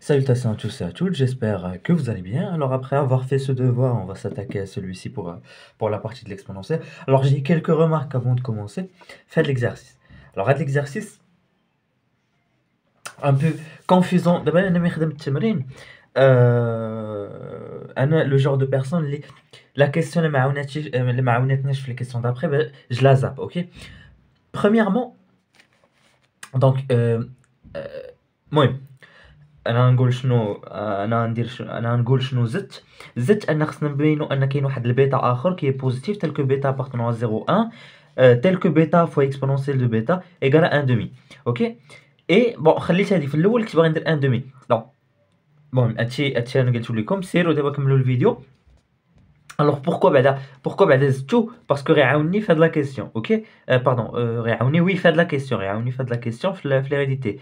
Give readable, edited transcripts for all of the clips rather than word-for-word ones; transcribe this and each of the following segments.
Salutations à tous et à toutes, j'espère que vous allez bien. Alors après avoir fait ce devoir, on va s'attaquer à celui-ci pour la partie de l'exponentielle. Alors j'ai quelques remarques avant de commencer. Faites l'exercice. Alors faites l'exercice un peu confusant. D'abord, أنا ما خدمت التمرين. أنا le genre de personne la question اللي ما عاونتنيش في les questions d'après, je la zappe, ok? Premièrement, donc المهم انا نقول شنو زدت ان خصنا نبينو ان كاين واحد البيتا اخر كي بوزيتيف تال كو بيتا appartenant à 0 1 تال كو بيتا فوا اكسبونونسيال دو بيتا ايغال 1 دومي اوكي اي بون خليت هذه في الاول كنت باغي ندير 1 دومي دونك المهم هادشي انا قلت لكم سيروا دابا كملوا الفيديو. Alors pourquoi بعدا زدتو باسكو غيعاوني في هاد لا كيسيون اوكي باردون غيعاوني وي في هاد لا كيسيون غيعاوني في هاد لا كيسيون في l'hérédité.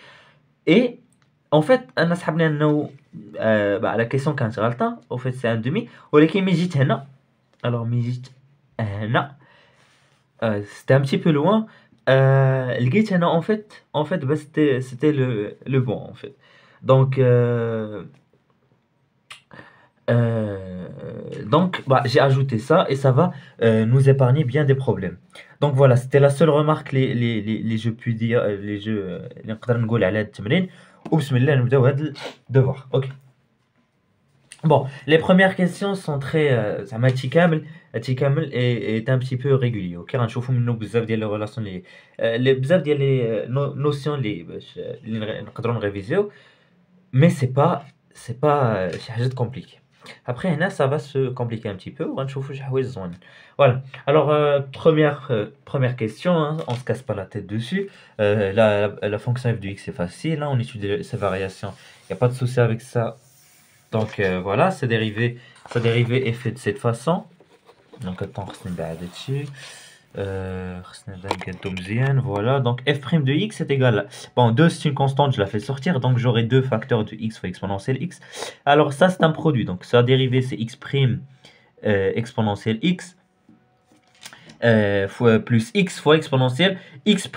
Et en fait, انا سحبنا انه la question كانت غلطه au fait c'est un demi ولكن ملي جيت هنا alors ملي جيت هنا c'était un petit peu loin لقيت هنا en fait bah, c'était le bon en fait donc donc bah, j'ai ajouté ça et ça va nous épargner bien des problèmes. Donc voilà, c'était la seule remarque les jeux puis dire les jeux اللي نقدر نقول على هاد التمرين وبسم الله نبداو هاد الدوار. OK. Bon, les premières questions sont très زعما هادشي كامل est un petit peu régulier. OK, غنشوفوا منه بزاف ديال les relations les بزاف ديال les notions اللي باش اللي نقدروا نريفيزيو mais c'est pas شي حاجه compliqué. Après, là, ça va se compliquer un petit peu. On va chauffer les zones. Voilà. Alors, première question, hein, on se casse pas la tête dessus. La fonction f de x est facile. Hein, on étudie ses variations. Il n'y a pas de souci avec ça. Donc, voilà, sa dérivée est faite de cette façon. Donc, attends, dessus. Voilà, donc f' de x est égal à... Bon, 2 c'est une constante, je la fais sortir, donc j'aurai 2 facteurs de x fois exponentielle x. Alors ça c'est un produit, donc sa dérivée c'est x' exponentielle x plus x fois exponentielle x'.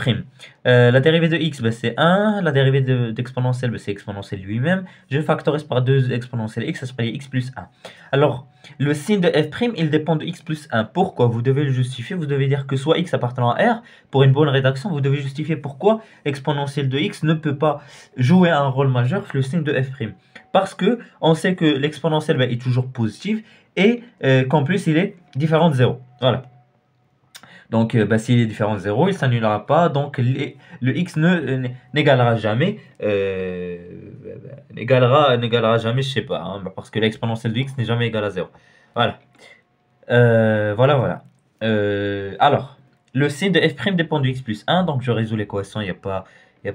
La dérivée de x, c'est 1. La dérivée d'exponentielle, c'est exponentielle lui-même. Je factorise par 2 exponentielle x, ça serait x plus 1. Alors, le signe de f', il dépend de x plus 1. Pourquoi? Vous devez le justifier. Vous devez dire que soit x appartenant à R, pour une bonne rédaction, vous devez justifier pourquoi exponentielle de x ne peut pas jouer un rôle majeur sur le signe de f'. Parce que on sait que l'exponentielle est toujours positive et qu'en plus, il est différent de 0. Voilà. Donc, s'il est différent de 0, il ne s'annulera pas. Donc, le x n'égalera jamais. N'égalera jamais, je ne sais pas. Hein, parce que l'exponentielle de x n'est jamais égale à 0. Voilà. Voilà. Alors, le signe de f' dépend du x plus 1. Donc, je résous l'équation. Il n'y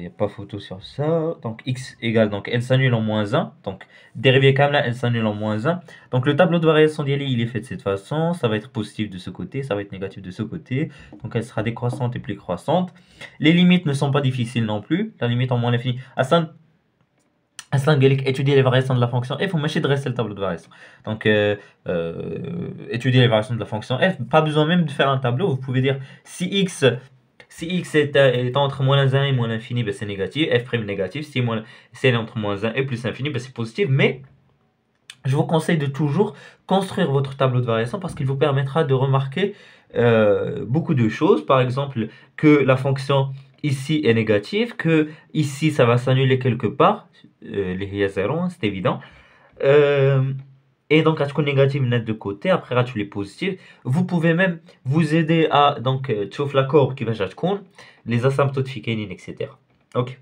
a pas photo sur ça. Donc, x égale, donc elle s'annule en moins 1. Donc, dérivée comme là, elle s'annule en moins 1. Donc, le tableau de variation d'Yali, il est fait de cette façon. Ça va être positif de ce côté, ça va être négatif de ce côté. Donc, elle sera décroissante et plus croissante. Les limites ne sont pas difficiles non plus. La limite en moins l'infini. Hassan étudier les variations de la fonction f, on va dresser le tableau de variation. Donc, étudier les variations de la fonction f, pas besoin même de faire un tableau. Vous pouvez dire si x est entre moins 1 et moins l'infini, ben c'est négatif. F' négatif. Si c'est entre moins 1 et plus l'infini, ben c'est positif. Mais je vous conseille de toujours construire votre tableau de variation parce qu'il vous permettra de remarquer beaucoup de choses. Par exemple, que la fonction ici est négative, que ici ça va s'annuler quelque part. Les 0, c'est évident. Et donc, tu négatif net de côté, après tu les positifs. Vous pouvez même vous aider à donc la courbe qui va être les asymptotes fichénines, etc. Ok.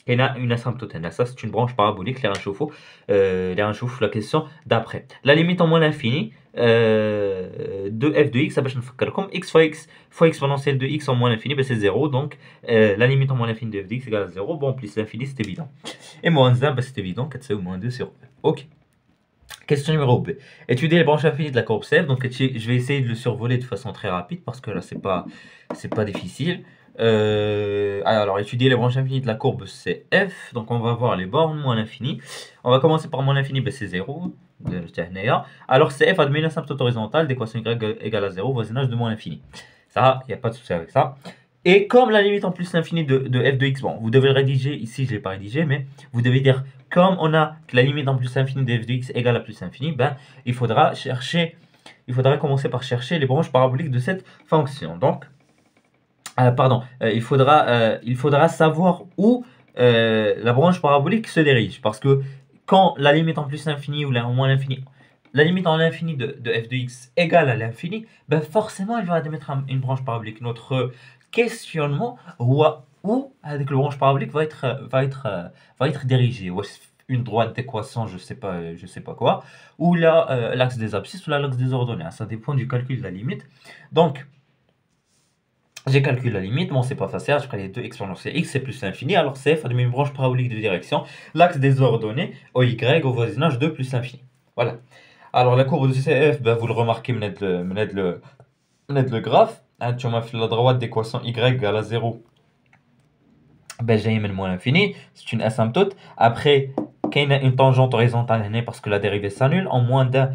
Il y a une asymptote, ça c'est une branche parabolique, les chauffe la question d'après. La limite en moins l'infini de f de x, ça va être comme x fois exponentielle de x en moins l'infini, ben c'est 0. Donc la limite en moins l'infini de f de x égale à 0. Bon, plus l'infini, c'est évident. Et moins 1, ben, c'est évident, 4c ou moins 2 sur 2. Ok. Question numéro B. Étudier les branches infinies de la courbe CF. Donc, je vais essayer de le survoler de façon très rapide parce que là, c'est pas difficile. Alors, étudier les branches infinies de la courbe CF. Donc, on va voir les bornes moins l'infini. On va commencer par moins l'infini, ben, c'est 0. Alors, CF admet une asymptote horizontale d'équation y égale à 0, voisinage de moins l'infini. Ça, il n'y a pas de souci avec ça. Et comme la limite en plus l'infini de f de x, bon, vous devez le rédiger, ici je ne l'ai pas rédigé, mais vous devez dire comme on a que la limite en plus infini de f de x égale à plus infini, ben, il faudra commencer par chercher les branches paraboliques de cette fonction. Donc, pardon, il faudra savoir où la branche parabolique se dirige. Parce que quand la limite en plus infini ou en moins l'infini, la limite en l'infini de f de x égale à l'infini, ben forcément elle va admettre une branche parabolique. Notre questionnement où avec la branche parabolique va être dirigée. Une droite d'équation, je sais pas quoi, ou là l'axe des abscisses ou l'axe des ordonnées. Ça dépend du calcul de la limite. Donc, j'ai calculé la limite, bon c'est pas facile, je prends les deux exponentielles x c'est plus l'infini, alors CF admet une branche parabolique de direction, l'axe des ordonnées au y au voisinage de plus l'infini. Voilà. Alors la courbe de CF, ben, vous le remarquez, le graphe, hein, tu m'as fait la droite d'équation y égale à 0, ben j'ai mis moins l'infini, c'est une asymptote. Après, qu'il y a une tangente horizontale parce que la dérivée s'annule en moins d'un,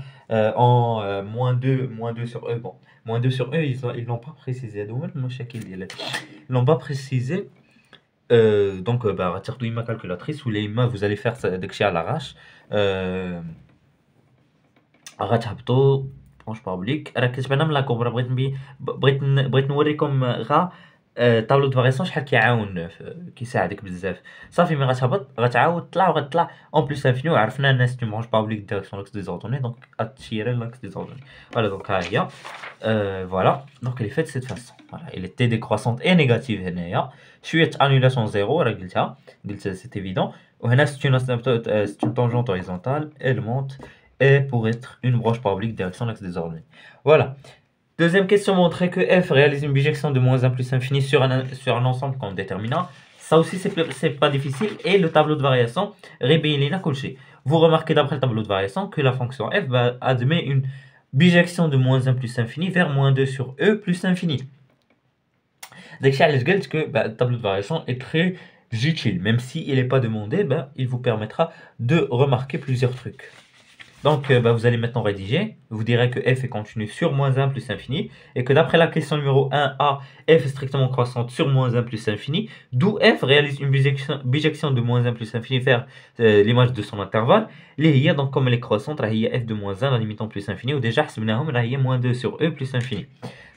moins 2 sur E. Bon, moins 2 sur E, ils l'ont pas précisé. Ils l'ont pas précisé. Donc, bah, retire tout ma calculatrice ou les mains, vous allez faire ça dès que à l'arrache. غتهبطوا برونش بابليك راه كتبان من لا كوبرا بغيت نوريكم غا طابلو دو فاريسون شحال كيعاون كيساعدك بزاف. صافي ملي غتهبط غتعاود طلع وغتطلع اون بليس انفيني وعرفنا الناس تي برونش بابليك ديريكسيون لاكس دي زوردوني دونك اتيري لاكس دي زوردوني. فوالا دونك ها هي فوالا دونك اللي فات سيت فاسون فوالا il était décroissante et négative هنايا شويه انولاسيون زيرو راه قلت سي ايفيدون. وهنا c'est une tangente horizontale elle monte et pour être une branche parabolique direction l'axe des ordonnées. Voilà. Deuxième question, montrer que f réalise une bijection de moins 1 plus infini sur un ensemble comme déterminant. Ça aussi, c'est pas difficile. Et le tableau de variation, Rebellina Colché. Vous remarquez d'après le tableau de variation que la fonction f admet une bijection de moins 1 plus infini vers moins 2 sur e plus infini. Donc, le tableau de variation est très utile. Même s'il n'est pas demandé, il vous permettra de remarquer plusieurs trucs. Donc, vous allez maintenant rédiger. Vous direz que f est continu sur moins 1 plus infini. Et que d'après la question numéro 1a, f est strictement croissante sur moins 1 plus infini. D'où f réalise une bijection de moins 1 plus infini vers l'image de son intervalle. Les donc comme elle est croissante, il y a f de moins 1 la limite en plus infini. Ou déjà, il y a moins 2 sur e plus infini.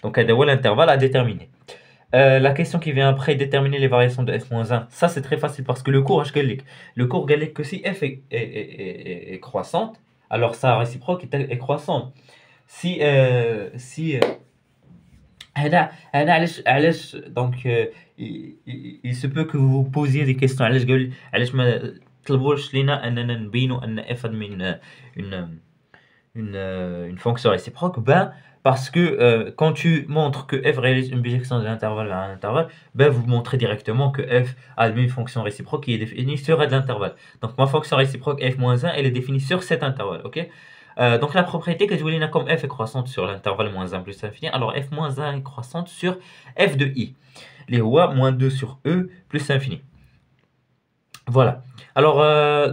Donc, il y a l'intervalle à déterminer. La question qui vient après, déterminer les variations de f-1, ça c'est très facile parce que le cours, gallique que si f est croissante, alors sa réciproque est croissante. Si donc il se peut que vous vous posiez des questions. علاش ما طلبوش لينا اننا نبينوا ان f admet une fonction réciproque? Parce que quand tu montres que f réalise une bijection de l'intervalle vers un intervalle, vous montrez directement que f admet une fonction réciproque qui est définie sur de l'intervalle. Donc ma fonction réciproque f-1, elle est définie sur cet intervalle, ok? Donc la propriété que je voulais comme f est croissante sur l'intervalle moins 1 plus infini, alors f-1 est croissante sur f de i. Les rois moins 2 sur e plus infini. Voilà. Alors,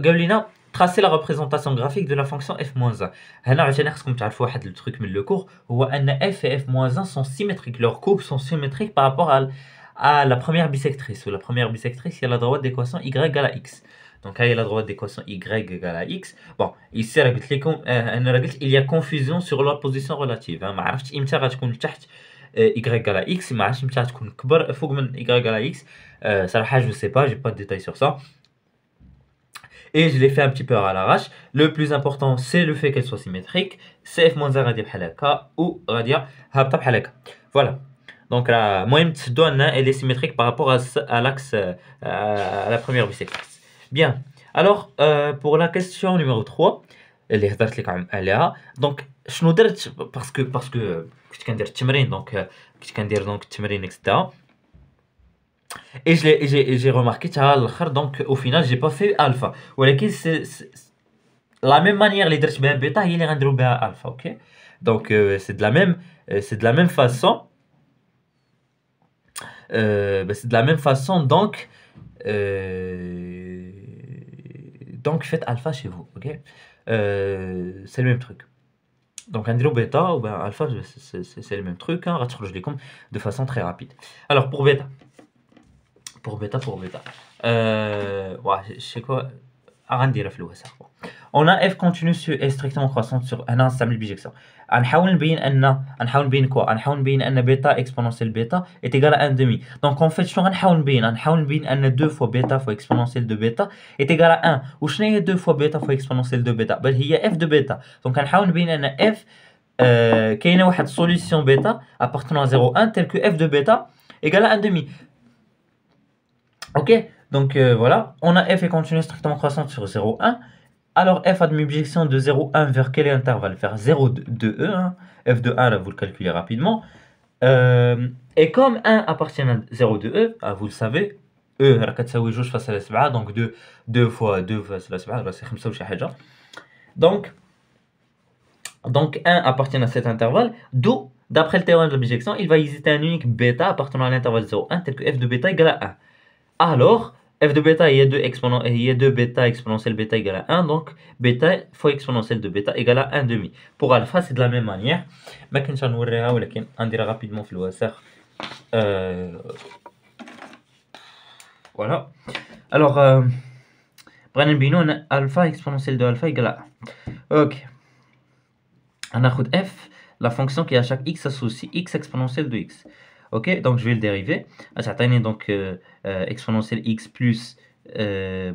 Gaulina, tracer la représentation graphique de la fonction f-1. هنا عشان خصكم تعرفوا واحد التريك من le cours هو ان f et f-1 sont symétriques. Leurs courbes sont symétriques par rapport à la première bisectrice. Ou la première bisectrice, il y a la droite d'équation y égale à x. Donc, il y a la droite d'équation y égale à x. Bon, ici, il y a confusion sur la position relative. ما عرفتش امتى غتكون تحت y égale à x, ما عرفتش امتى غتكون كبر فوق من y égale à x. صراحة, je sais pas, j'ai pas de détails sur ça. Et je l'ai fait un petit peu à l'arrache. Le plus important, c'est le fait qu'elle soit symétrique. C'est f-1 غادي بحال هكا ou غادي هابطة بحال هكا. Voilà. Donc, المهم تشدوا ان elle est symétrique par rapport à l'axe à la première bisectrice. Bien. Alors, pour la question numéro 3, اللي هضرت لكم عليها. Donc, شنو درت parce que كنت كندير التمرين donc التمرين etc. Et j'ai remarqué donc au final j'ai pas fait alpha. ولكن c'est la même manière اللي درت بها بيتا هي اللي غنديرو بها alpha, OK? Donc c'est de la même façon c'est de la même façon donc faites alpha chez vous, OK? C'est le même truc. Donc غنديرو بيتا ou alpha c'est le même truc, hein, غتخرج لكم de façon très rapide. Alors pour bêta. Ouais, je sais quoi. غنديرها في الوسط. On a f continue est strictement croissante sur هنا نستعمل بيجيكسيون. غنحاول نبين quoi غنحاول نبين ان بيتا exponentielle بيتا est égal à 1 demi. Donc en fait شنو غنحاول نبين ان 2 fois بيتا fois exponentielle de بيتا est égal à 1. وشنو هي 2 fois بيتا fois exponentielle de بيتا؟ بل هي f de بيتا. Donc غنحاول نبين ان f كاينه واحد solution بيتا appartenant à 0,1 tel que f de bêta égale à 1 demi. Ok, donc voilà, on a f est continue strictement croissante sur 0,1. Alors f a demi-bijection de 0,1 vers quel intervalle? Vers 0,2 e, hein. F de 1 là vous le calculez rapidement. Et comme 1 appartient à 0,2 e, ah, vous le savez, e راه كتساوي 2.7 donc 2 fois 2.7 راه سي 5 وشي حاجه. Donc 1 appartient à cet intervalle, d'où, d'après le théorème de la bijection, il va exister un unique bêta appartenant à l'intervalle 0,1 tel que f de bêta égale à 1. Alors, f de bêta, il y a 2 bêta exponentielle bêta égale à 1, donc bêta fois exponentielle de bêta égale à 1 demi. Pour alpha, c'est de la même manière. Mais je vais vous montrer, on dira rapidement le WSR. Voilà. Alors, on a alpha exponentielle de alpha égale à 1. Ok. On a f, la fonction qui à chaque x associe x exponentielle de x. Ok, donc je vais le dériver. Ça atteint donc exponentielle x plus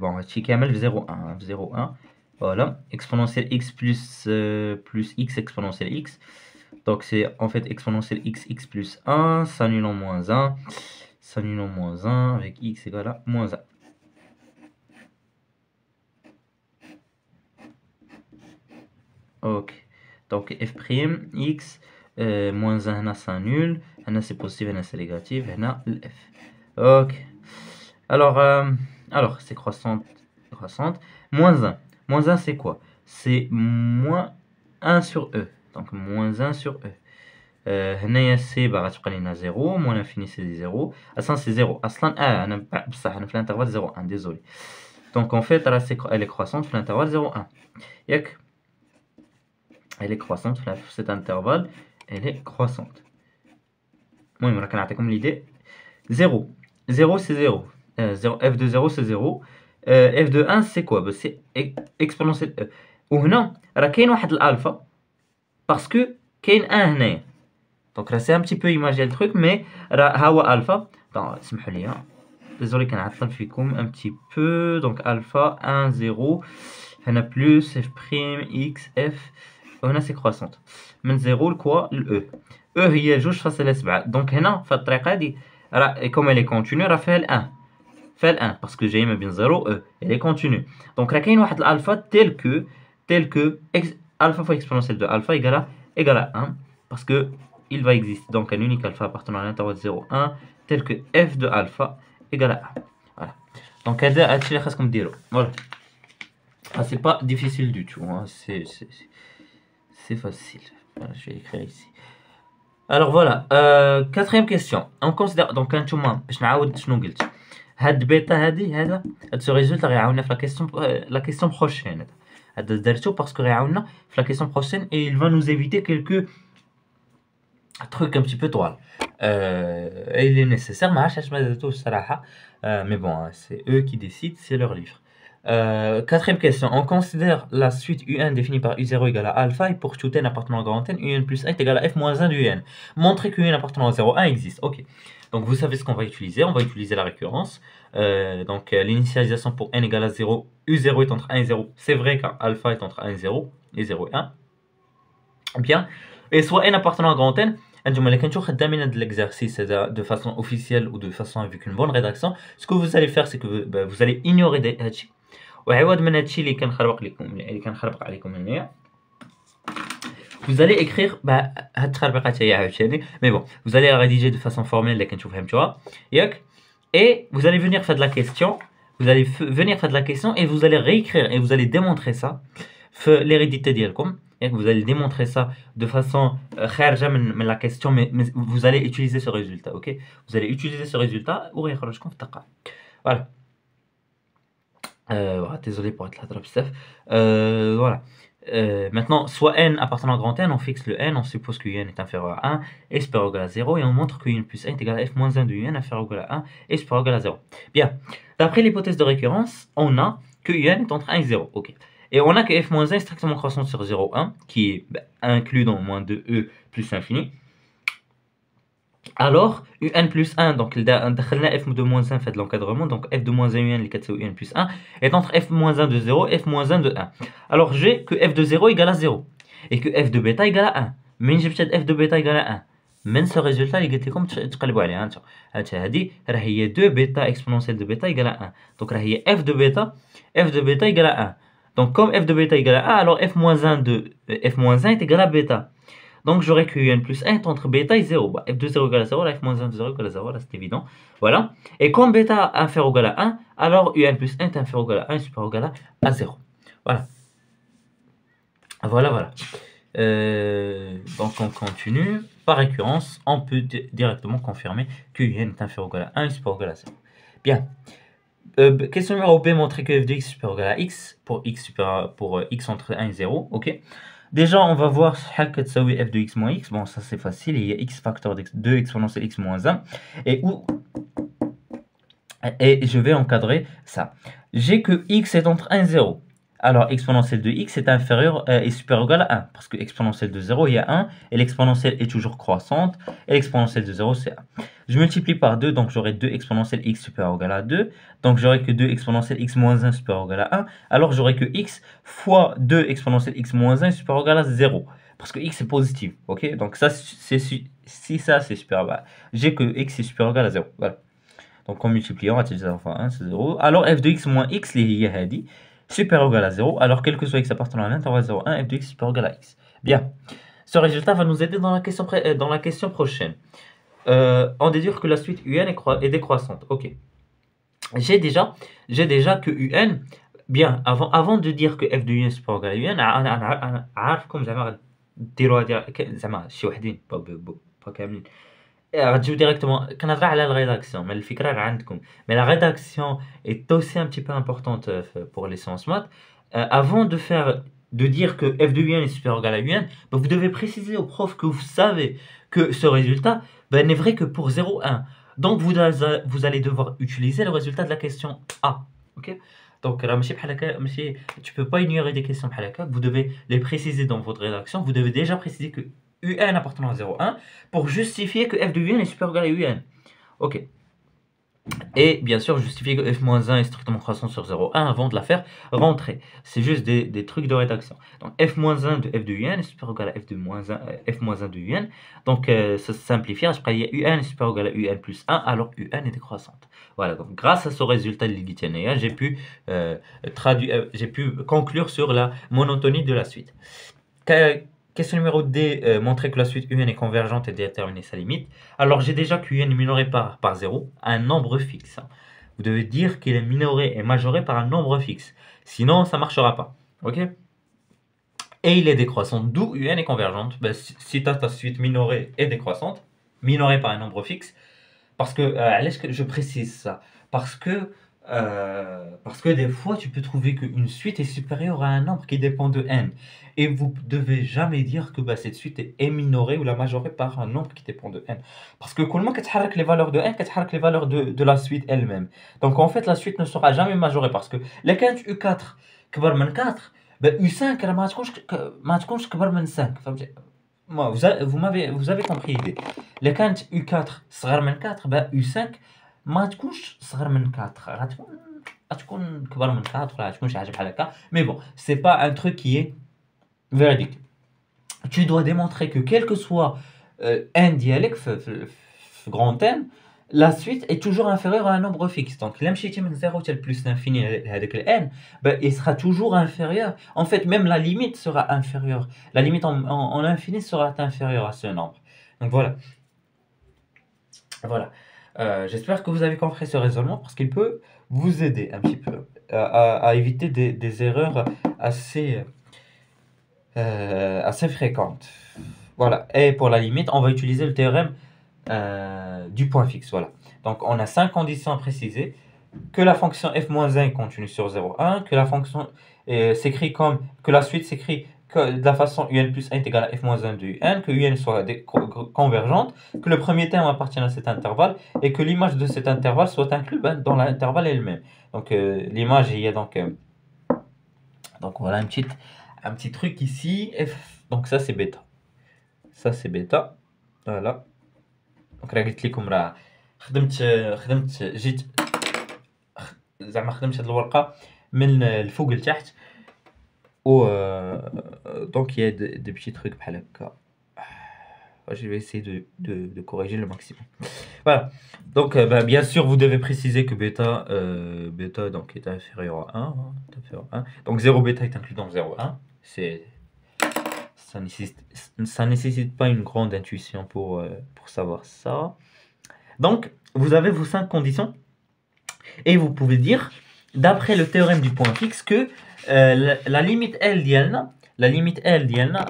bon, chikamel 0,1, 0,1. Voilà, exponentielle x plus x exponentielle x. Donc c'est en fait exponentielle x plus 1 s'annule en moins 1, s'annule en moins 1 avec x égale à moins 1. Ok. Donc f' x moins 1 هنا s'annule, هنا c'est positif, هنا c'est négatif, هنا le f. Ok. Alors c'est croissante. Moins 1. Moins 1 c'est quoi? C'est moins 1 sur e. Donc moins 1 sur e. هنايا c غتبقى لينا 0, moins l'infini c'est 0. اصلا c'est 0. اصلا انا بصح انا في l'intervalle 0,1, désolé. Donc en fait elle est croissante في l'intervalle 0,1. ياك elle est croissante في cet intervalle, elle est croissante. المهم راه كنعطيكم l'idée. 0 c'est 0. 0 f de 0 c'est 0. f de 1 c'est quoi? C'est exponentielle e. وهنا راه كاين واحد الالفا parce que كاين 1 هنايا. Donc راه c'est un petit peu imaginer le truc, mais راه ها هو الفا. اسمحوا لي désolé كنعطل فيكم un petit peu. Donc alpha 1 0 هنا plus f prime x f وهنا سي كرواسونت من 0 لكوا ل e هي 2.7. دونك هنا في الطريقه هادي راه كوم لي كونتينيو راه فيها ال1 باسكو جايه ما بين 0 و e elle est continue. دونك راه كاين واحد الالفا tel que alpha fois exponentielle de alpha égale à 1 parce que il va exister donc un unique alpha appartenant à l'intervalle 0 1 tel que f de alpha égale à 1. Voilà. Donc هادشي اللي خاصكم ديروا. Voilà. C'est pas difficile du tout, hein. C'est facile. Voilà, je vais écrire ici. Alors voilà, quatrième question. On considère donc انتوما باش نعاود شنو قلت. هاد بيتا هذا ce résultat غيعاوننا في la question prochaine. هذا درتو باسكو غيعاوننا في la question prochaine et il va nous éviter quelques trucs un petit peu toile. Et il est nécessaire, ما عرفتش علاش ما درتوش الصراحه. Mais bon, c'est eux qui décident, c'est leur livre. Quatrième question. On considère la suite UN définie par U0 égale à alpha et pour tout n appartenant à grand N, UN plus 1 est égal à f moins 1 du UN. Montrez que UN appartenant à 0,1 existe. Ok. Donc vous savez ce qu'on va utiliser. On va utiliser la récurrence. Donc l'initialisation pour n égale à 0. U0 est entre 1 et 0. C'est vrai car alpha est entre 1 et 0 et 0 et 1. Bien. Et soit n appartenant à grand N. انتم كنتو خدامين هذا l'exercice de façon officielle ou de façon avec une bonne rédaction. Ce que vous allez faire c'est que vous allez ignorer هادشي. وعوض من هادشي اللي كنخربق عليكم هنايا vous allez écrire هاد التخربيقات هي عاوتاني mais bon vous allez la rédiger de façon formelle اللي كنتو فهمتوها ياك et vous allez venir faire de la question et vous allez réécrire et vous allez démontrer ça في l'hérédité ديالكم ياك vous allez démontrer ça de façon خارجه من la question mais vous allez utiliser ce résultat. OK, vous allez utiliser ce résultat وغيخرجكم في التقا. Voilà. Désolé pour être là trop bzaf. Voilà. Maintenant, soit n appartenant à grand N, on fixe le n, on suppose que n est inférieur à 1 et supérieur à 0 et on montre que n plus 1 est égal à f moins 1 de n inférieur à 1 et supérieur à 0. Bien. D'après l'hypothèse de récurrence, on a que un est entre 1 et 0. Ok. Et on a que f moins 1 est strictement croissant sur 0, 1, qui est inclus dans moins 2e plus l'infini. Alors, un plus 1, donc f de moins 1 fait de l'encadrement, donc f de moins 1 un, les 4 c'est un plus 1, est entre f moins 1 de 0 et f moins 1 de 1. Alors, j'ai que f de 0 égale à 0, et que f de bêta égale à 1. Mais j'ai peut-être f de bêta égale à 1. Mais ce résultat, il est comme تقلبوا عليه هانتوما. هذه راه هي 2 bêta exponentielle de bêta égale à 1. Donc راه هي f de bêta égale à 1. Donc comme f de bêta égale à 1, alors f moins 1 est égal à bêta. Donc j'aurais que un plus 1 est entre bêta et 0. Bah, f de 0 égale à 0, là, f moins 1 de 0 égale à 0, là c'est évident. Voilà. Et comme bêta inférieur ou égal à 1, alors un plus 1 est inférieur ou égal à 1 et supérieur ou égal à 0. Voilà. Voilà. Donc on continue. Par récurrence, on peut directement confirmer que un est inférieur ou égal à 1 et supérieur ou égal à 0. Bien. Question numéro B, montrer que f de x est supérieur ou égal à x pour x entre 1 et 0. Ok. Déjà, on va voir f de x moins x. Bon, ça c'est facile. Il y a x facteur de 2 exponentielle x moins 1. Et je vais encadrer ça. J'ai que x est entre 1 et 0. Alors, exponentielle de x est supérieur ou égal à 1. Parce que exponentielle de 0, il y a 1. Et l'exponentielle est toujours croissante. Et l'exponentielle de 0, c'est 1. Je multiplie par 2, donc j'aurai 2 exponentielle x supérieur ou égal à 2. Donc j'aurai que 2 exponentielle x moins 1 supérieur ou égal à 1. Alors j'aurai que x fois 2 exponentielle x moins 1 supérieur ou égal à 0. Parce que x est positif. Ok. Donc ça, si ça c'est supérieur, j'ai que x est supérieur ou égal à 0. Voilà. Donc en multipliant, on va utiliser 0 fois 1, c'est 0. Alors f de x moins x, les supérieur ou égal à 0. Alors quel que soit x appartenant à l'intervalle 0, 1, f de x supérieur ou égal à x. Bien. Ce résultat va nous aider dans la question prochaine. On déduire que la suite un est décroissante. Ok. J'ai déjà que un, bien, avant de dire que f de un est supérieur ou égal à un, أنا عارفكم زعما غديروها زعما شي وحدين با كاملين. غتجيو directement كنهضر على la rédaction, mais الفكرة راه عندكم. Mais la rédaction est aussi un petit peu importante pour les sciences maths. Avant de dire que f de un est supérieur ou égal à un, vous devez préciser au prof que vous savez que ce résultat n'est vrai que pour 0, 1. Donc vous allez devoir utiliser le résultat de la question A. Ok. Donc tu peux pas ignorer des questions بحال هكا. Vous devez les préciser dans votre rédaction. Vous devez déjà préciser que un appartenant à 0, 1 pour justifier que f de un est supérieur ou égal à un. Ok. Et bien sûr, justifier que f-1 est strictement croissant sur 0, 1 avant de la faire rentrer. C'est juste des trucs de rédaction. Donc f-1 de f de un est supérieur ou égal à f-1 de un. Donc ça se simplifie. Il y a un est supérieur ou égal à un plus 1, alors un est décroissante. Voilà, donc grâce à ce résultat de l'Iguitianéa, j'ai pu conclure sur la monotonie de la suite. Question numéro D, montrer que la suite UN est convergente et déterminer sa limite. Alors j'ai déjà qu'UN est minoré par 0, un nombre fixe. Vous devez dire qu'il est minoré et majoré par un nombre fixe. Sinon, ça ne marchera pas. Ok. Et il est décroissant, d'où UN est convergente. Si tu as ta suite minorée et décroissante, minorée par un nombre fixe, parce que, je précise ça, parce que des fois, tu peux trouver qu'une suite est supérieure à un nombre qui dépend de n. Et vous ne devez jamais dire que cette suite est minorée ou la majorée par un nombre qui dépend de n. Parce que comment que les valeurs de n, les valeurs de la suite elle-même. Donc en fait, la suite ne sera jamais majorée parce que les U4 كبر من 4, U5 ما تكونش كبر من 5. Vous avez compris l'idée. Les U4 صغر من 4, U5 ما تكونش صغر من 4, غتكون كبر من 4 ولا غتكون شي حاجه بحال هكا. Mais bon, c'est pas un truc qui est véridique. Tu dois démontrer que quel que soit n dialecte grand n, la suite est toujours inférieure à un nombre fixe. Donc là مشيتي من 0 حتى plus l'infini هذاك n, il sera toujours inférieur. En fait, même la limite sera inférieure. La limite en infini sera inférieure à ce nombre. Donc voilà. J'espère que vous avez compris ce raisonnement parce qu'il peut vous aider un petit peu à éviter des erreurs assez fréquentes. Voilà. Et pour la limite, on va utiliser le théorème du point fixe. Voilà. Donc on a 5 conditions à préciser. Que la fonction f-1 est continue sur 0, 1. Que la fonction s'écrit comme que la suite s'écrit de la façon un plus 1 est égal à f-1 de un, que un soit convergente, que le premier terme appartienne à cet intervalle et que l'image de cet intervalle soit inclue dans l'intervalle elle-même. Donc l'image, il y a donc Donc voilà un petit truc ici. Donc ça c'est bêta. Ça c'est bêta. Voilà. Donc راه قلت لكم راه خدمت جيت زعما خدمت هاد الورقة من الفوق لتحت و donc il y a des petits trucs بحال هكا. Je vais essayer de corriger le maximum. Voilà. Donc, bien sûr, vous devez préciser que bêta donc, est inférieur à 1. Hein, est inférieur à 1. Donc, 0 bêta est inclus dans 0,1. Ça nécessite pas une grande intuition pour savoir ça. Donc, vous avez vos 5 conditions. Et vous pouvez dire, d'après le théorème du point fixe, que la limite L d'Yelna,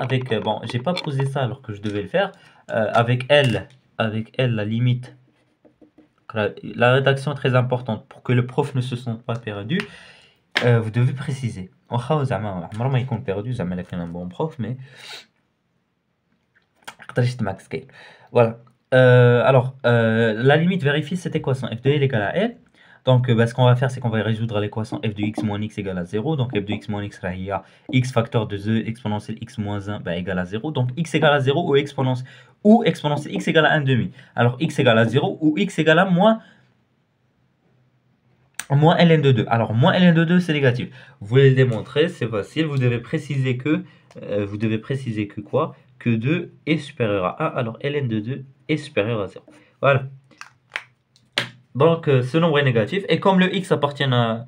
avec, bon, j'ai pas posé ça alors que je devais le faire, avec L, la limite, la rédaction est très importante pour que le prof ne se sente pas perdu, vous devez préciser. عمره ما يكون perdu زعما الا كان un bon prof, mais voilà. Alors, la limite vérifiée, cette équation f de L égale à L. Donc, ce qu'on va faire, c'est qu'on va résoudre l'équation f de x moins x égale à 0. Donc, f de x moins x, il y a x facteur de 2 exponentielle x moins 1 égale à 0. Donc, x égale à 0 ou exponentielle x égale à 1 demi. Alors, x égale à 0 ou x égale à moins ln de 2. Alors, moins ln de 2, c'est négatif. Vous voulez le démontrer, c'est facile. Vous devez préciser que quoi? Que 2 est supérieur à 1. Alors, ln de 2 est supérieur à 0. Voilà. Donc, ce nombre est négatif. Et comme le x appartient à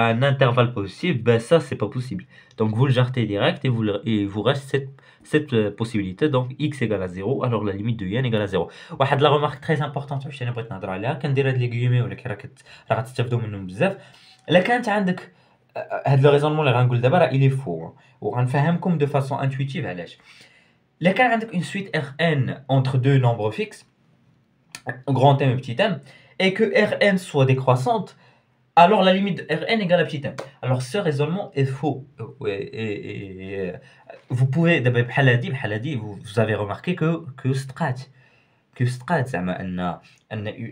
un intervalle positif, ben ça, c'est pas possible. Donc, vous le jartez direct et vous reste cette possibilité. Donc, x égale à 0. Alors, la limite de n égale à 0. La remarque très importante, je بغيت نهضر عليها كندير هاد لي غيومي ولا كي راه غتستافدوا منهم بزاف. الا كانت عندك هاد لو ريزونمون اللي غنقول دابا راه il est faux وغنفهمكم de façon intuitive علاش. الا كان عندك une suite Rn entre deux nombres fixes, grand M et petit m, et que Rn soit décroissante, alors la limite de Rn égale à petit m. Alors ce raisonnement est faux. Vous pouvez, d'abord, vous avez remarqué que strat, زعما ان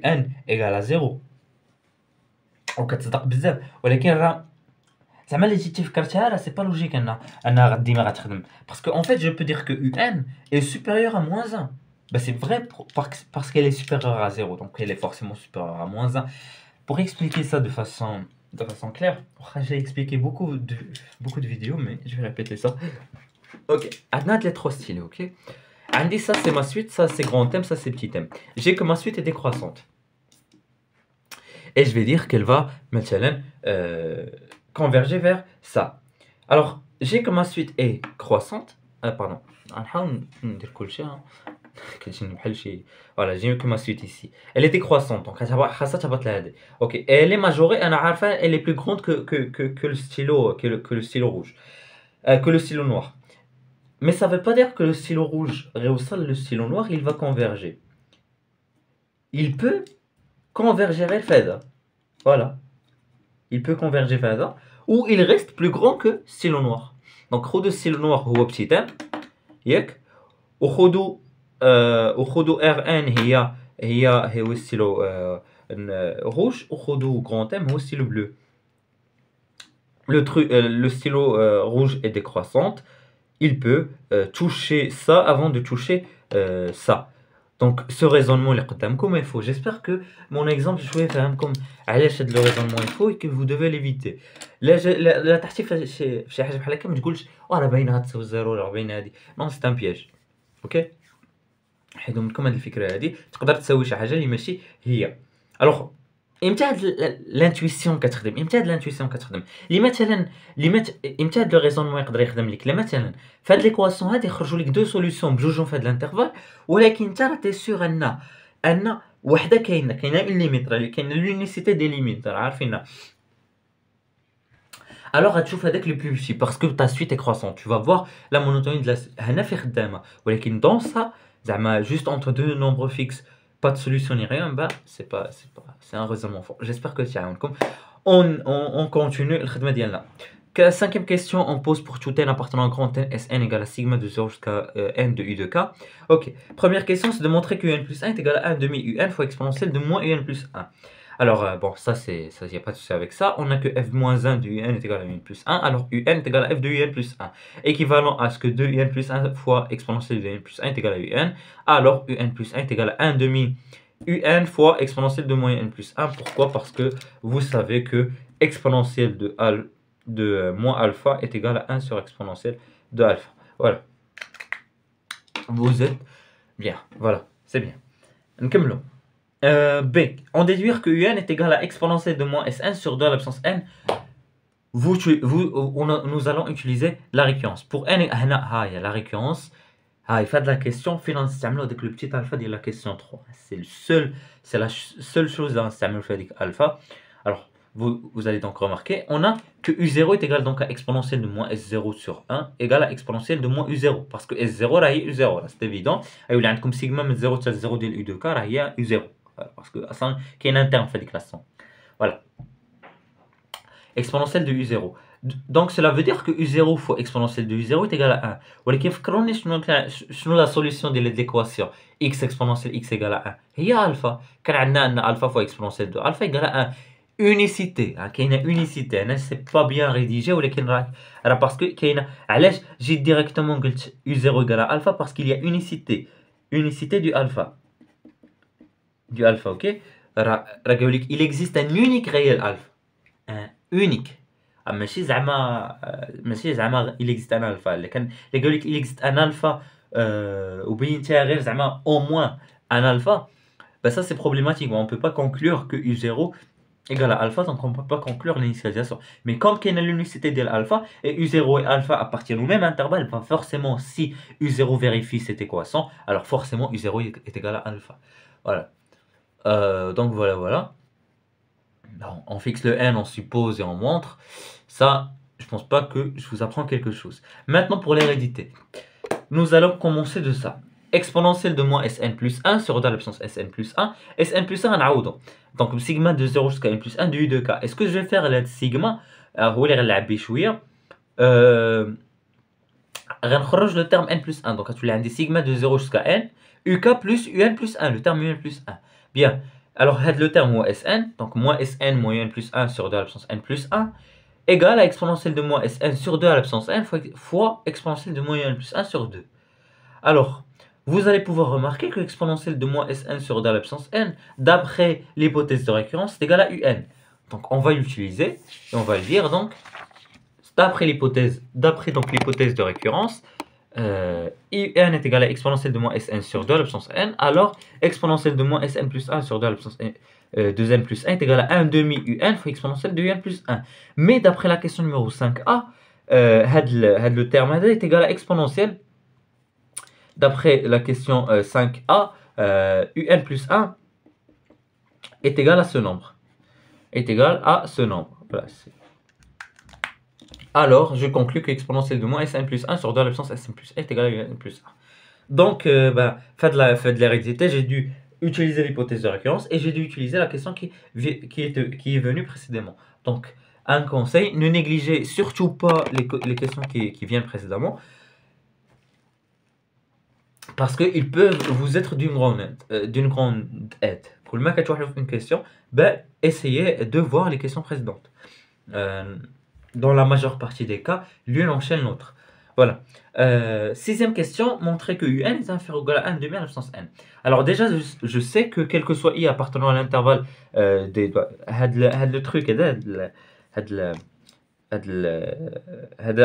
un égale à 0. وكتصدق بزاف ولكن راه زعما اللي جيتي فكرتها راه سي با لوجيك انها ديما غتخدم باسكو en fait je peux dire que un est supérieur à moins 1. Ben, c'est vrai parce qu'elle est supérieure à 0, donc elle est forcément supérieure à moins 1. Pour expliquer ça de façon claire, j'ai expliqué beaucoup de vidéos, mais je vais répéter ça. Ok, on a les trois styles, ok. On dit ça c'est ma suite, ça c'est grand M, ça c'est petit m. J'ai que ma suite est décroissante. Et je vais dire qu'elle va maintenant converger vers ça. Alors, j'ai que ma suite est croissante. Pardon. Voilà, j'ai que ma suite ici. Elle est décroissante, donc ok. Et elle est majorée, elle est plus grande que le stylo rouge, que le stylo noir. Mais ça ne veut pas dire que le stylo rouge rehaussant le stylo noir, il va converger. Il peut converger vers Fada. Voilà. Il peut converger vers Fada. Ou il reste plus grand que stylo noir. Donc, le stylo noir هو petit m. ياك وخذوا Rn هو stylo rouge وخذوا grand M هو stylo bleu. Le stylo rouge est décroissante. Il peut toucher ça avant de toucher ça. Donc ce raisonnement est قدامكم est faux. J'espère que mon exemple شويه فهمكم علاش هذا le raisonnement est faux et que vous devez l'éviter. لا تحتي في شي حاجه بحال هكا ما تقولش راه باينه غتساوي زيرو راه باينه هذه. نون سي ان بياج. اوكي حيدوا منكم هذه الفكره هذه تقدر تسوي شي حاجه اللي ماشي هي. الوغ امتى هاد لانتويسيون كتخدم اللي مثلا امتى هاد لو ريزونمون يقدر يخدم لك لا مثلا فهاد ليكواسيون هادي يخرجوا لك دو سوليوشن بجوجهم في هاد الانترفال ولكن انت راه تي سور ان وحده كاينه اون ليميت راه كاينه لونيسيتي دي ليميت راه عارفينها. Alors غتشوف هذاك لو بلو بشي parce que ta suite est croissante, tu vas voir la monotonie de la هنا في خدامه ولكن dans ça زعما juste entre deux nombres fixes pas de solution ni rien, bah c'est un raisonnement fort. J'espère que ça va. On continue le khidma ديالنا. Cinquième question, on pose pour tout n appartenant à grand n, Sn égale à sigma de 0 jusqu'à n de u de k. Ok, première question, c'est de montrer que un plus 1 est égal à 1 demi un fois exponentielle de moins un plus 1. Alors, bon, ça, il n'y a pas de souci avec ça. On a que f-1 de un est égal à un plus 1. Alors, un est égal à f de un plus 1. Équivalent à ce que 2 un plus 1 fois exponentielle de un plus 1 est égal à un. Alors, un plus 1 est égal à 1 demi un fois exponentielle de moins n plus 1. Pourquoi? Parce que vous savez que exponentielle de moins alpha est égal à 1 sur exponentielle de alpha. Voilà. Vous êtes bien. Voilà, c'est bien. نكملوا. B. En déduire que un est égal à exponentielle de moins S1 sur 2 à l'absence n, nous allons utiliser la récurrence. Pour n, la récurrence, il fait de la question, finance, avec le petit alpha de la question 3. C'est la seule chose à avec alpha. Alors, vous allez donc remarquer, on a que U0 est égal donc à exponentielle de moins S0 sur 1 égale à exponentielle de moins U0. Parce que S0 là, est U0, c'est évident. Et il y a comme sigma de 0 à 0 de U2 car il y a U0. Parce que qu'il y a un interne fait déclaration. Voilà. Exponentielle de U0. Donc cela veut dire que U0 fois exponentielle de U0 est égal à 1. Ou la solution de l'équation x exponentielle x égale à 1. Il y a alpha. Quand on a alpha fois exponentielle de alpha égale à 1. Unicité. Il y a une unicité. C'est pas bien rédigé. Parce que j'ai directement dit U0 égale à alpha parce qu'il y a unicité. Unicité du alpha. Du alpha, ok? Il existe un unique réel alpha. Un unique. ماشي زعما il existe un alpha. Il existe un alpha وبينتها غير زعما au moins un alpha. Ben ça c'est problématique. On ne peut pas conclure que U0 égale à alpha, donc on ne peut pas conclure l'initialisation. Mais comme qu'il y a l'unicité de l'alpha, et U0 et alpha appartiennent au même intervalle, ben forcément si U0 vérifie cette équation, alors forcément U0 est égal à alpha. Voilà. Donc voilà. Non, on fixe le n, on suppose et on montre. Ça, je pense pas que je vous apprends quelque chose. Maintenant pour l'hérédité. Nous allons commencer de ça. Exponentielle de moins Sn plus 1 sur 2 à l'absence Sn plus 1. Sn plus 1 نعوضه. Donc sigma de 0 jusqu'à n plus 1 de u de k. Est-ce que je vais faire le sigma هو اللي غنلعب بيه شويه. غنخرج le terme n plus 1. Donc tu as sigma de 0 jusqu'à n uk plus un plus 1, le terme un plus 1. Bien. Alors, le terme moins Sn, donc moins Sn moins n plus 1 sur 2 à l'absence n plus 1, égale à exponentielle de moins Sn sur 2 à l'absence n fois exponentielle de moins n plus 1 sur 2. Alors, vous allez pouvoir remarquer que l'exponentielle de moins Sn sur 2 à l'absence n, d'après l'hypothèse de récurrence, c'est égal à un. Donc, on va l'utiliser et on va le dire. Donc, d'après l'hypothèse de récurrence, un est égal à exponentielle de moins Sn sur 2 à l'absence n, alors exponentielle de moins Sn plus 1 sur 2 à l'absence 2n plus 1 est égal à 1 demi un fois exponentielle de un plus 1. Mais d'après la question numéro 5a, le terme est égal à exponentielle. D'après la question 5a, un plus 1 est égal à ce nombre. Voilà. Alors, je conclus que exponentielle de moins Sn plus 1 sur 2 à l'absence Sn plus 1 est égal à un plus 1. Donc, fait de l'hérédité, j'ai dû utiliser l'hypothèse de récurrence et j'ai dû utiliser la question qui est venue précédemment. Donc, un conseil, ne négligez surtout pas les questions qui viennent précédemment parce qu'ils peuvent vous être d'une grande aide. Pour le mec une question, essayez de voir les questions précédentes. Dans la majeure partie des cas, l'une enchaîne l'autre. Voilà. Sixième question, montrer que un est inférieur ou égal à 1 demi à l'absence n. Alors déjà, je sais que quel que soit i appartenant à l'intervalle le truc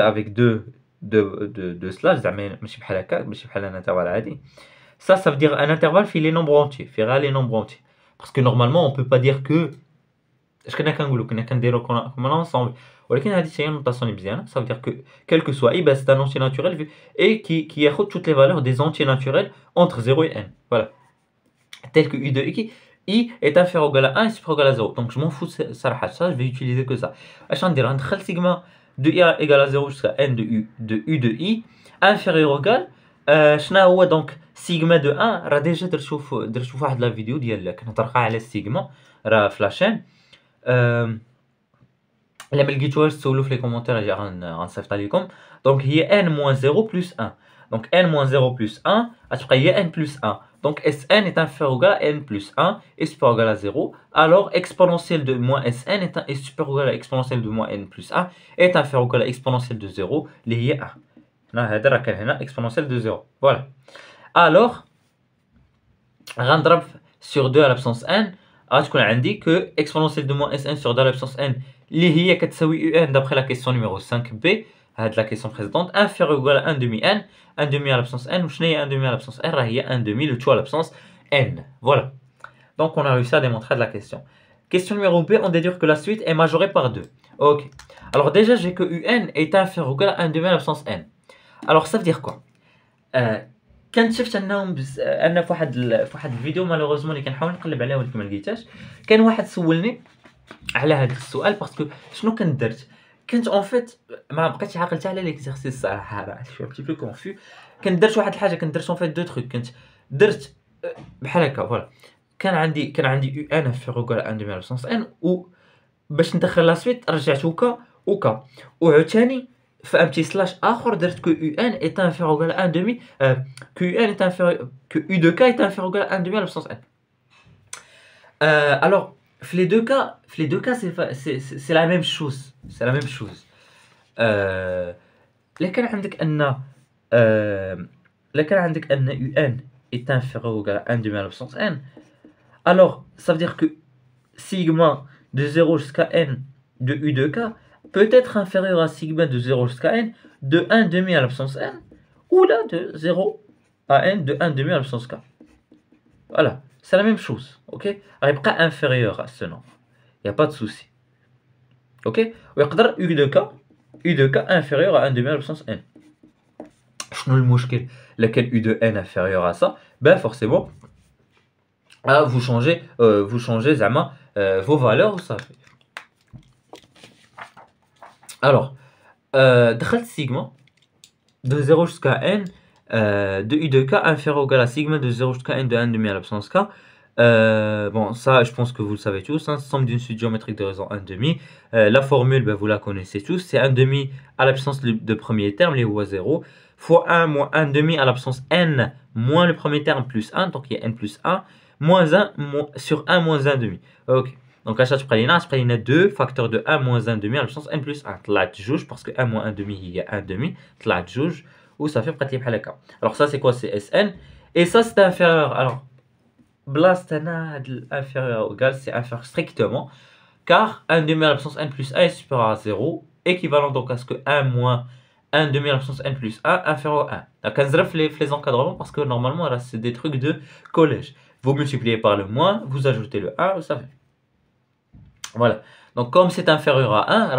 avec deux slash, un intervalle عادي. Ça veut dire un intervalle fait les nombres entiers, fait les nombres entiers. Parce que normalement, on peut pas dire que je connais qu'un goulot, comme un ensemble. ولكن هذه هي النوتاسيون اللي مزيانه. Ça veut dire que quel que soit i, c'est un entier naturel et qui ياخذ toutes les valeurs des entiers naturels entre 0 et n. Voilà. Tel que u de i est inférieur ou égal à 1 et supérieur ou égal à 0. Donc je m'en fous de ça, je vais utiliser que ça. اش غندير غندخل sigma de i égale à 0 jusqu'à n de u de i inférieur ou égal شنو هو دونك sigma de 1 راه ديجا درتو في واحد لا فيديو ديال كنا طرقه على السيغما راه في لاشين. إلا ما لقيتوهاش تسولو في لي كومونتير اجي غنصيفط لكم. دونك هي n moins 0 plus 1. Donc n moins 0 plus 1 غتبقى هي n plus 1. Donc Sn est inférieur ou égal à n plus 1 et supérieur ou égal à 0. Alors exponentielle de moins Sn est supérieur ou égal à exponentielle de moins n plus 1 est inférieur ou égal à exponentielle de 0 اللي هي 1. هذا راه كان هنا exponentielle de 0. Voilà. Alors غنضرب sur 2 à la puissance n غتكون عندي que exponentielle de moins Sn sur 2 à la puissance n اللي هي كتساوي un d'après la question numéro 5b هاد la question précédente inférieur ou égal à 1 demi n 1 demi à la puissance n وشنو هي 1 demi à la puissance n راه هي 1 demi le tout à la puissance n. Voilà. Donc on a réussi à démontrer de la question. Question numéro b, on déduit que la suite est majorée par 2. Ok. Alors déjà j'ai que un est inférieur ou égal à 1 demi à la puissance n. Alors ça veut dire quoi كنت شفت انهم ان في واحد الفيديو مالوغوزمون اللي كنحاول نقلب عليه ولكن ما لقيتهاش كان واحد سولني على هذا السؤال باسكو شنو كنت درت كنت اون فيت ما بقيتش عاقل حتى على ليكزارسيس صراحه راه شي بتي بلو كونفو كنت درت واحد الحاجه كنت درت اون فيت دو تروك كنت درت بحال هكا فوالا كان عندي يو ان انفيريور على 1 دومي على بسونس ان و باش ندخل لا سويت رجعت وكا وعاوتاني في ان بتي سلاش اخر درت كو يو ان ايت انفيريور على 1 دومي كو يو ان ايت انفيريور كو يو دو كا ايت انفيريور على 1 دومي على بسونس ان alors في les deux cas c'est la même chose c'est la même chose لكن عندك ان يو ان est inférieur à 1 demi à la puissance n, alors ça veut dire que sigma de 0 jusqu'à n de u de k peut être inférieur à sigma de 0 jusqu'à n de 1 demi à la puissance n, ou là de 0 à n de 1 demi à la puissance k. Voilà, c'est la même chose, ok. Alors il n'est pas inférieur à ce nombre, il n'y a pas de souci, ok. u de k inférieur à 1 demi à la puissance n. شنو المشكل lequel u de n inférieur à ça, ben forcément vous changez زعما vos valeurs ça fait. Alors دخلت sigma de 0 jusqu'à n de u de k inférieur ou égal à sigma de 0 jusqu'à n de 1 demi à la puissance k. Bon, ça je pense que vous le savez tous, hein, somme d'une suite géométrique de raison 1 demi. La formule, ben, vous la connaissez tous, c'est 1 demi à la puissance de premier terme, les ou à 0, fois 1 moins 1 demi à la puissance n moins le premier terme plus 1, donc il y a n plus 1, moins 1 sur 1 moins 1 demi. Ok, donc à chaque fois il y a 2 facteurs de 1 moins 1 demi à la puissance n plus 1. Tlat juge, parce que 1 moins 1 demi, il y a 1 demi, tlat juge, ou ça fait pratiquement bhal haka. Alors ça c'est quoi? C'est Sn, et ça c'est inférieur. Alors blast inférieur ou égal, c'est inférieur strictement, car 1 demi à la puissance n plus 1 est supérieur à 0, équivalent donc à ce que 1 moins 1 demi à la puissance n plus 1 inférieur à 1. Donc on les encadrements parce que normalement là c'est des trucs de collège. Vous multipliez par le moins, vous ajoutez le 1, vous savez. Voilà. Donc comme c'est inférieur à 1,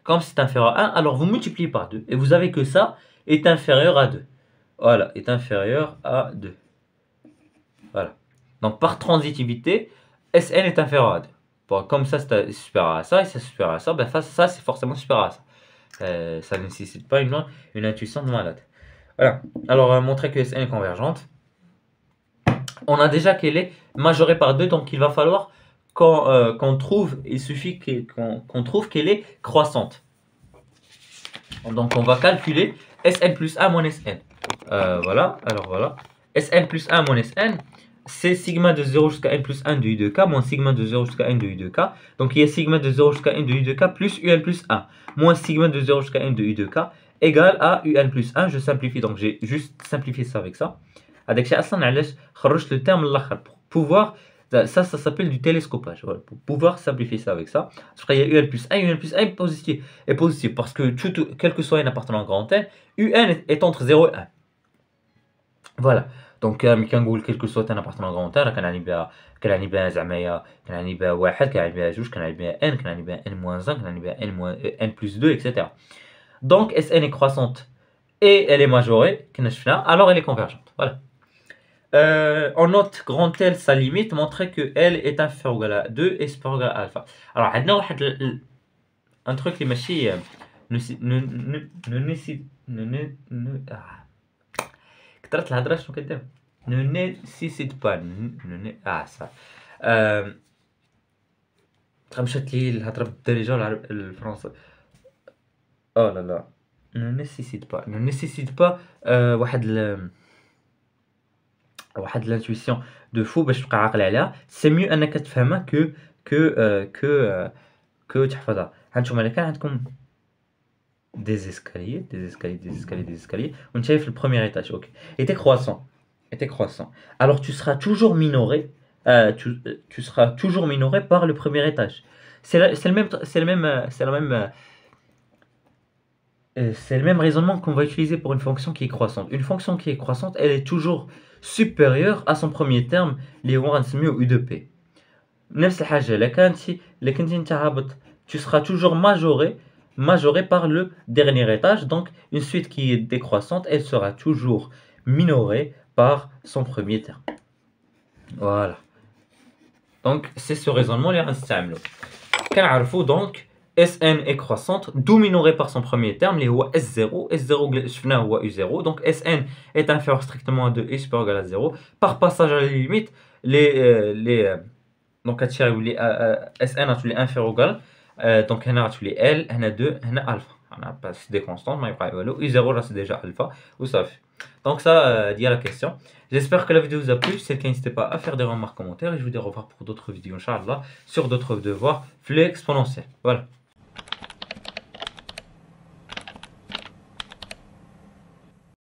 comme c'est inférieur à 1, alors vous multipliez par 2 et vous avez que ça est inférieur à 2. Voilà, est inférieur à 2. Voilà. Donc par transitivité, Sn est inférieur à 2. Bon, comme ça c'est supérieur à ça et c'est supérieur à ça, ben ça c'est forcément supérieur à ça. Ça ne nécessite pas une intuition de malade. Voilà. Alors montrer que Sn est convergente. On a déjà qu'elle est majorée par 2, donc il va falloir qu'on trouve, il suffit qu'on trouve qu'elle est croissante. Donc on va calculer Sn plus 1 moins Sn. Voilà, alors voilà. Sn plus 1 moins Sn, c'est sigma de 0 jusqu'à n plus 1 de u de k moins sigma de 0 jusqu'à n de u de k. Donc il y a sigma de 0 jusqu'à n de u de k plus un plus 1 moins sigma de 0 jusqu'à n de u de k égale à un plus 1. Je simplifie, donc j'ai juste simplifié ça avec ça. Avec ça, le terme pour pouvoir, ça s'appelle du télescopage. Voilà, pour pouvoir simplifier ça avec ça. Parce qu'il y a un plus 1, un plus 1 est positif parce que quel que soit un appartenant grand n, un est entre 0 et 1. Voilà. Donc quel que soit un appartenant grand n, كان عندي بها زعما كان عندي بها واحد كان عندي بها جوج كان عندي بها n كان عندي بها n moins 1 كان عندي بها n moins n plus 2 etc. Donc Sn est croissante et elle est majorée, alors elle est convergente. Voilà. On note grand L sa limite montrer que L est inférieur ou égal à 2 et supérieur ou égal à alpha. Alors عندنا واحد un truc اللي ماشي كثرت الهضره شنو كدير ne nécessite pas ça مشات لي الهضره بالدارجه الفرنسي. oh là là, ne nécessite pas واحد واحد l'intuition de fou باش تبقى عاقل عليها. c'est mieux أنك تفهمها que تحفظها. هانتوما إلا كان عندكم des escaliers, des escaliers. On est le premier étage, ok. Était croissant. Alors tu seras toujours minoré, tu seras toujours minoré par le premier étage. C'est le même, c'est le même raisonnement qu'on va utiliser pour une fonction qui est croissante. Une fonction qui est croissante, elle est toujours supérieure à son premier terme, les u de p. نفس الحاجة لكن انت هابط tu seras toujours majoré par le dernier étage. Donc une suite qui est décroissante, elle sera toujours minorée par son premier terme. Voilà. Donc c'est ce raisonnement اللي غنستعملو. كنعرفو donc Sn est croissante, d'où minorée par son premier terme, اللي هو S0. S0 شفناه هو U0. Donc Sn est inférieur strictement à 2 et supérieur ou égal à 0. Par passage à la limite, donc هادشي غيولي Sn غتولي inférieur ou égal. Donc هنا غتولي L, هنا 2, هنا alpha. هنا c'est des constantes, ما يبقى والو. U0 là c'est déjà alpha وصافي. Donc ça dit à la question. J'espère que la vidéo vous a plu. Si c'est le cas, n'hésitez pas à faire des remarques, commentaires et je vous dis au revoir pour d'autres vidéos, Inch'Allah, sur d'autres devoirs flux exponentiels. Voilà.